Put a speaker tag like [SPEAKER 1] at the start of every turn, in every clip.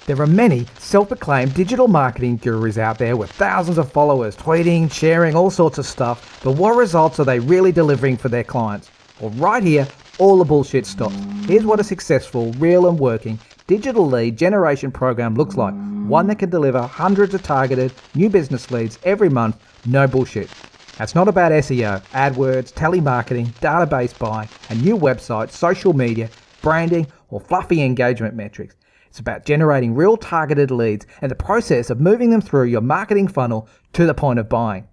[SPEAKER 1] There are many self-proclaimed digital marketing gurus out there with thousands of followers, tweeting, sharing all sorts of stuff, but what results are they really delivering for their clients? Well, right here, all the bullshit stops. Here's what a successful, real and working digital lead generation program looks like. One that can deliver hundreds of targeted new business leads every month, no bullshit. That's not about SEO, AdWords, telemarketing, database buying, a new website, social media, branding, or fluffy engagement metrics. It's about generating real targeted leads and the process of moving them through your marketing funnel to the point of buying.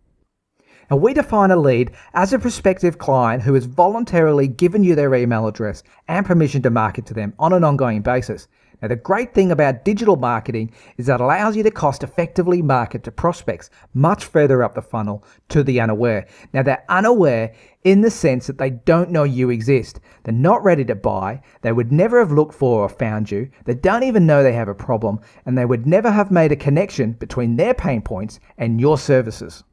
[SPEAKER 1] And we define a lead as a prospective client who has voluntarily given you their email address and permission to market to them on an ongoing basis. Now, the great thing about digital marketing is that it allows you to cost effectively market to prospects much further up the funnel to the unaware. Now, they're unaware in the sense that they don't know you exist. They're not ready to buy. They would never have looked for or found you. They don't even know they have a problem, and they would never have made a connection between their pain points and your services.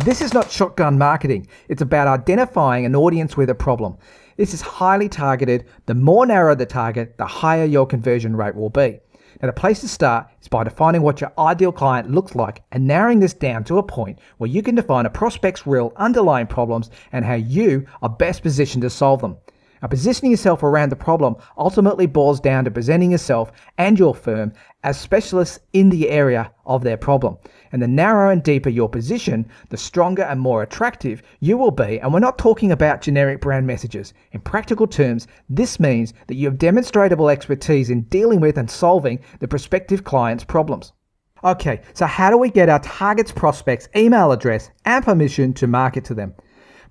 [SPEAKER 1] This is not shotgun marketing. It's about identifying an audience with a problem. This is highly targeted. The more narrow the target, the higher your conversion rate will be. Now, the place to start is by defining what your ideal client looks like and narrowing this down to a point where you can define a prospect's real underlying problems and how you are best positioned to solve them. Now, positioning yourself around the problem ultimately boils down to presenting yourself and your firm as specialists in the area of their problem. And the narrower and deeper your position, the stronger and more attractive you will be. And we're not talking about generic brand messages. In practical terms, this means that you have demonstrable expertise in dealing with and solving the prospective client's problems. Okay, so how do we get our target's prospect's email address and permission to market to them?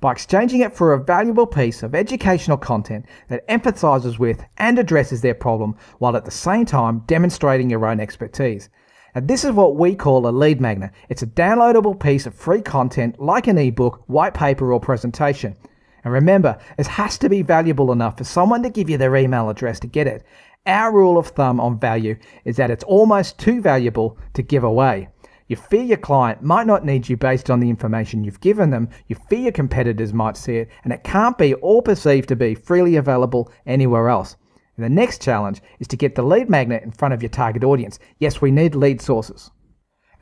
[SPEAKER 1] By exchanging it for a valuable piece of educational content that emphasizes with and addresses their problem while at the same time demonstrating your own expertise. And this is what we call a lead magnet. It's a downloadable piece of free content like an ebook, white paper or presentation. And remember, it has to be valuable enough for someone to give you their email address to get it. Our rule of thumb on value is that it's almost too valuable to give away. You fear your client might not need you based on the information you've given them, you fear your competitors might see it, and it can't be or perceived to be freely available anywhere else. And the next challenge is to get the lead magnet in front of your target audience. Yes, we need lead sources.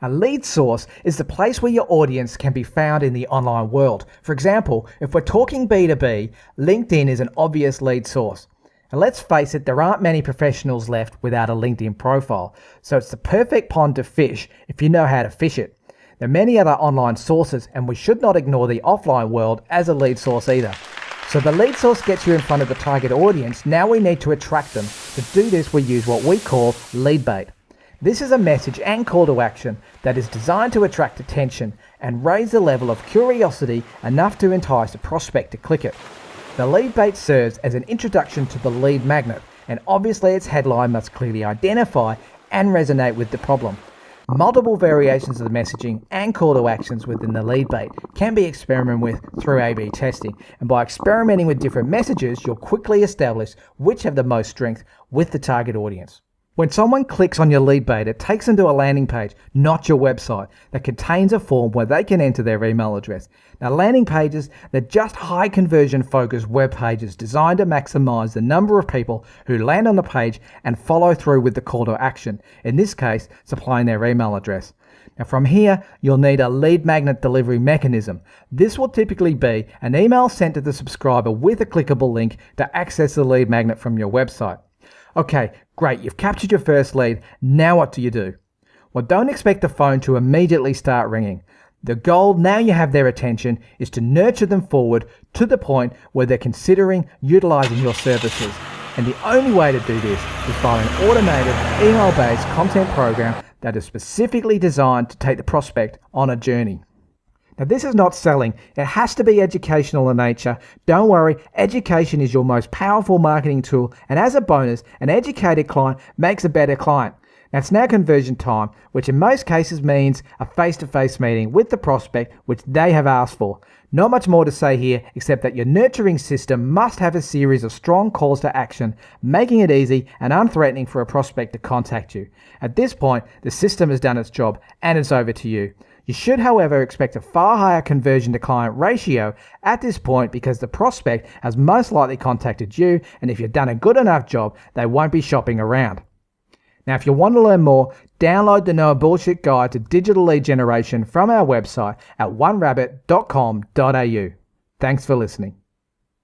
[SPEAKER 1] A lead source is the place where your audience can be found in the online world. For example, if we're talking B2B, LinkedIn is an obvious lead source. And let's face it, there aren't many professionals left without a LinkedIn profile, so it's the perfect pond to fish if you know how to fish it. There are many other online sources, and we should not ignore the offline world as a lead source either. So the lead source gets you in front of the target audience. Now we need to attract them. To do this, we use what we call lead bait. This is a message and call to action that is designed to attract attention and raise the level of curiosity enough to entice a prospect to click it. The lead bait serves as an introduction to the lead magnet, and obviously its headline must clearly identify and resonate with the problem. Multiple variations of the messaging and call to actions within the lead bait can be experimented with through A/B testing, and by experimenting with different messages, you'll quickly establish which have the most strength with the target audience. When someone clicks on your lead bait, it takes them to a landing page, not your website, that contains a form where they can enter their email address. Now, landing pages, they're just high conversion focused web pages designed to maximize the number of people who land on the page and follow through with the call to action, in this case, supplying their email address. Now, from here, you'll need a lead magnet delivery mechanism. This will typically be an email sent to the subscriber with a clickable link to access the lead magnet from your website. Okay, great, you've captured your first lead. Now what do you do? Well, don't expect the phone to immediately start ringing. The goal, now you have their attention, is to nurture them forward to the point where they're considering utilizing your services. And the only way to do this is by an automated email-based content program that is specifically designed to take the prospect on a journey. Now, this is not selling. It has to be educational in nature. Don't worry, education is your most powerful marketing tool, and as a bonus, an educated client makes a better client. Now, it's now conversion time, which in most cases means a face-to-face meeting with the prospect, which they have asked for. Not much more to say here, except that your nurturing system must have a series of strong calls to action, making it easy and unthreatening for a prospect to contact you. At this point, the system has done its job, and it's over to you. You should, however, expect a far higher conversion to client ratio at this point because the prospect has most likely contacted you, and if you've done a good enough job, they won't be shopping around. Now, if you want to learn more, download the No Bullshit Guide to Digital Lead Generation from our website at onerabbit.com.au. Thanks for listening.